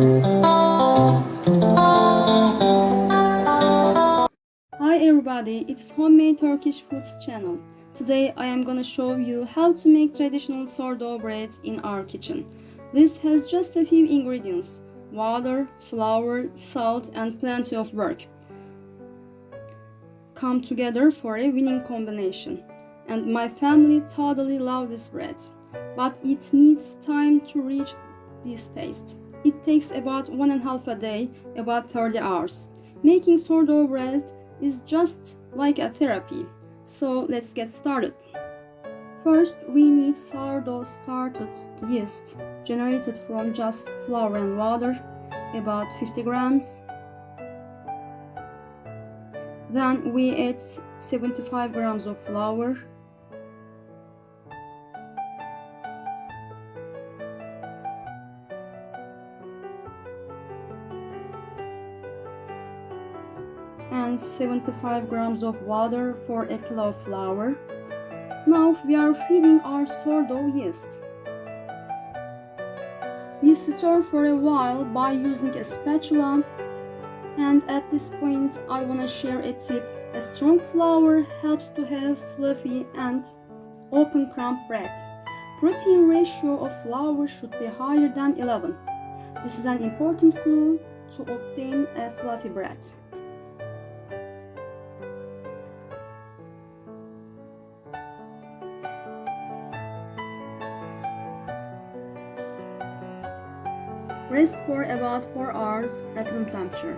Hi everybody, it's Homemade Turkish Foods channel. Today I am gonna show you how to make traditional sourdough bread in our kitchen. This has just a few ingredients: water, flour, salt, and plenty of work come together for a winning combination. And my family totally love this bread, but it needs time to reach this taste. It takes about 1.5 a day, about 30 hours. Making sourdough bread is just like a therapy. So let's get started. First, we need sourdough started yeast generated from just flour and water, about 50 grams. Then we add 75 grams of flour, and 75 grams of water for a kilo of flour. Now we are feeding our sourdough yeast. We stir for a while by using a spatula, and at this point I want to share a tip. A strong flour helps to have fluffy and open crumb bread. Protein ratio of flour should be higher than 11. This is an important clue to obtain a fluffy bread. Rest for about 4 hours at room temperature.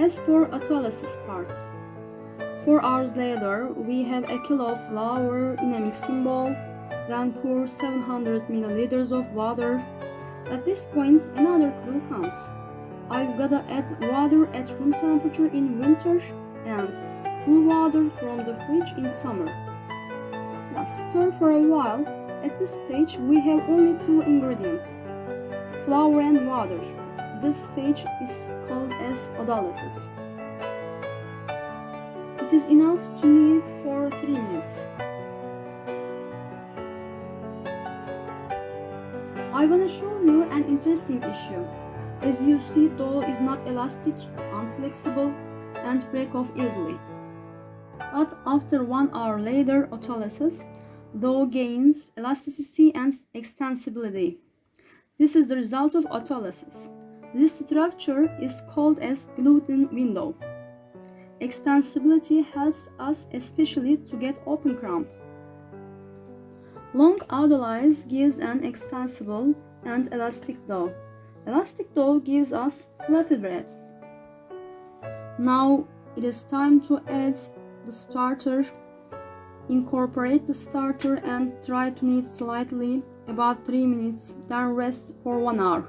As for Autolysis part, 4 hours later, we have a kilo of flour in a mixing bowl, then pour 700 milliliters of water. At this point, another clue comes. I've gotta add water at room temperature in winter and cool water from the fridge in summer. Now stir for a while. At this stage, we have only 2 ingredients: flour and water. This stage is called as Autolysis. It is enough to knead for 3 minutes. I want to show you an interesting issue. As you see, dough is not elastic, unflexible, and break off easily. But after 1 hour later autolysis, dough gains elasticity and extensibility. This is the result of autolysis. This structure is called as gluten window. Extensibility helps us especially to get open crumb. Long autolysis gives an extensible and elastic dough. Elastic dough gives us fluffy bread. Now it is time to add the starter. Incorporate the starter and try to knead slightly, about 3 minutes, then rest for 1 hour.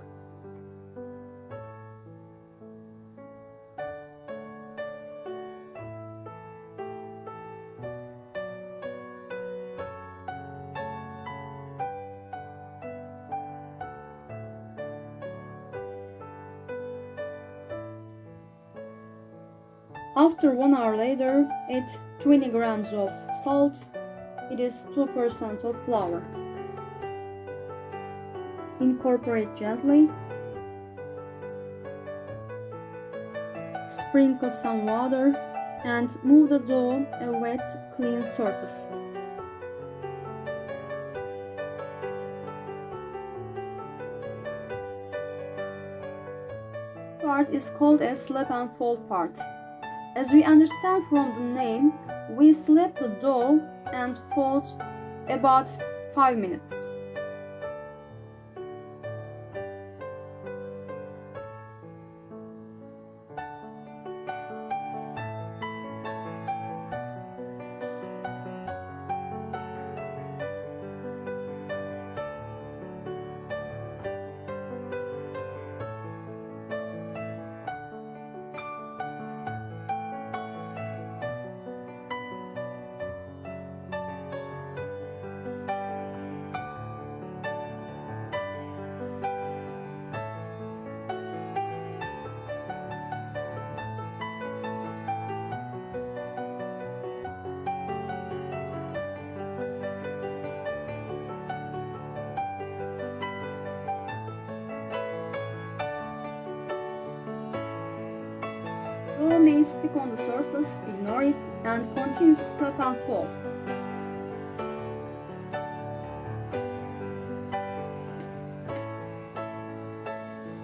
After 1 hour later, add 20 grams of salt. It is 2% of flour. Incorporate gently. Sprinkle some water and move the dough a wet, clean surface. Part is called a slap and fold part. As we understand from the name, we slap the dough and fold about 5 minutes. may stick on the surface, ignore it, and continue to step and fold.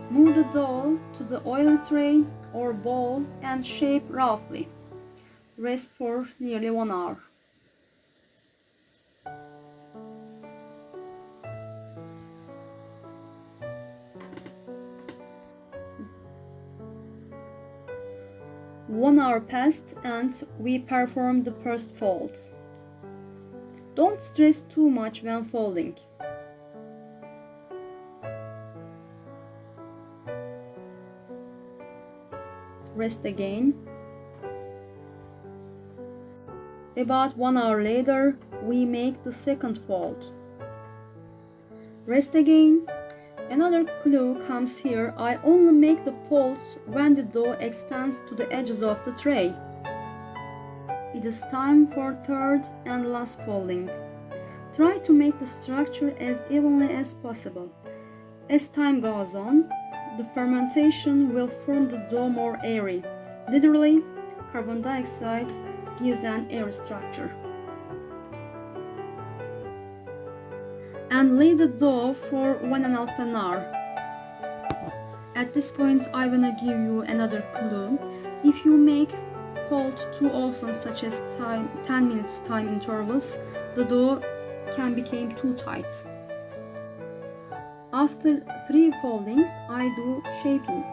Move the dough to the oil tray or bowl and shape roughly. Rest for nearly 1 hour. One hour passed and we performed the first fold. Don't stress too much when folding. Rest again. About 1 hour later, we make the second fold. Rest again. Another clue comes here. I only make the folds when the dough extends to the edges of the tray. It is time for third and last folding. Try to make the structure as evenly as possible. As time goes on, the fermentation will form the dough more airy. Literally, carbon dioxide gives an airy structure. And leave the dough for 1.5 hours. At this point, I wanna give you another clue. If you make fold too often, such as 10 minutes time intervals, the dough can become too tight. After 3 foldings, I do shaping.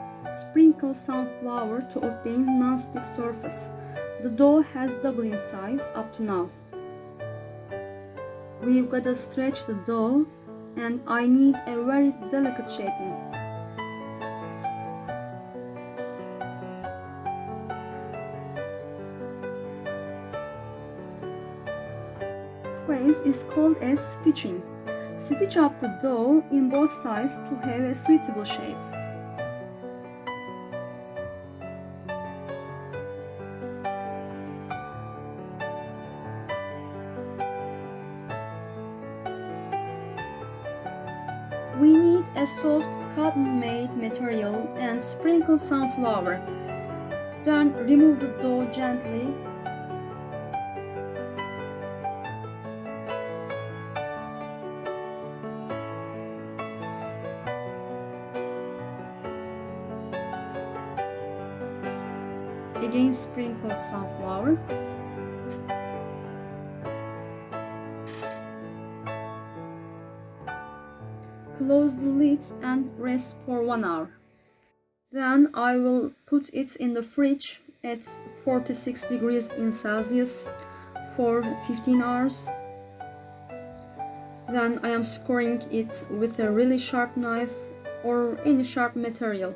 Sprinkle some flour to obtain non-stick surface. The dough has doubled in size up to now. We've got to stretch the dough and I need a very delicate shaping. This phase is called as stitching. Stitch up the dough in both sides to have a suitable shape. We need a soft cotton-made material and sprinkle some flour. Then remove the dough gently. Again, sprinkle some flour. Close the lid and rest for 1 hour. Then I will put it in the fridge at 46 degrees in Celsius for 15 hours. Then I am scoring it with a really sharp knife or any sharp material.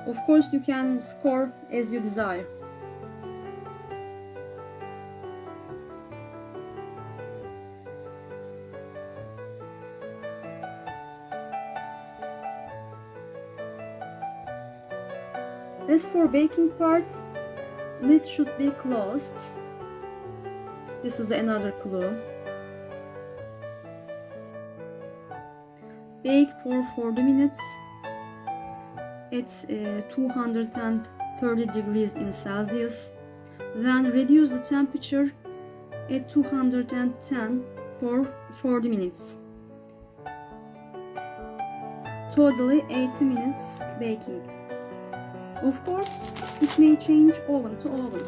Of course, you can score as you desire. As for baking part, lid should be closed. This is another clue. Bake for 40 minutes at 230 degrees in Celsius. Then reduce the temperature at 210 for 40 minutes. Totally 80 minutes baking. Of course, it may change oven to oven.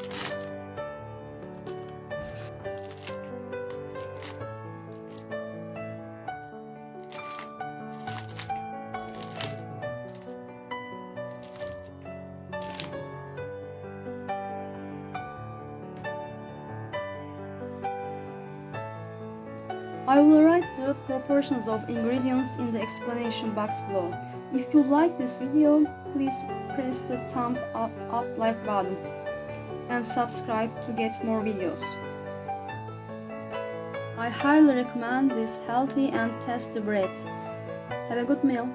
I will write the proportions of ingredients in the explanation box below. If you like this video, please press the thumb up like button and subscribe to get more videos. I highly recommend this healthy and tasty bread. Have a good meal.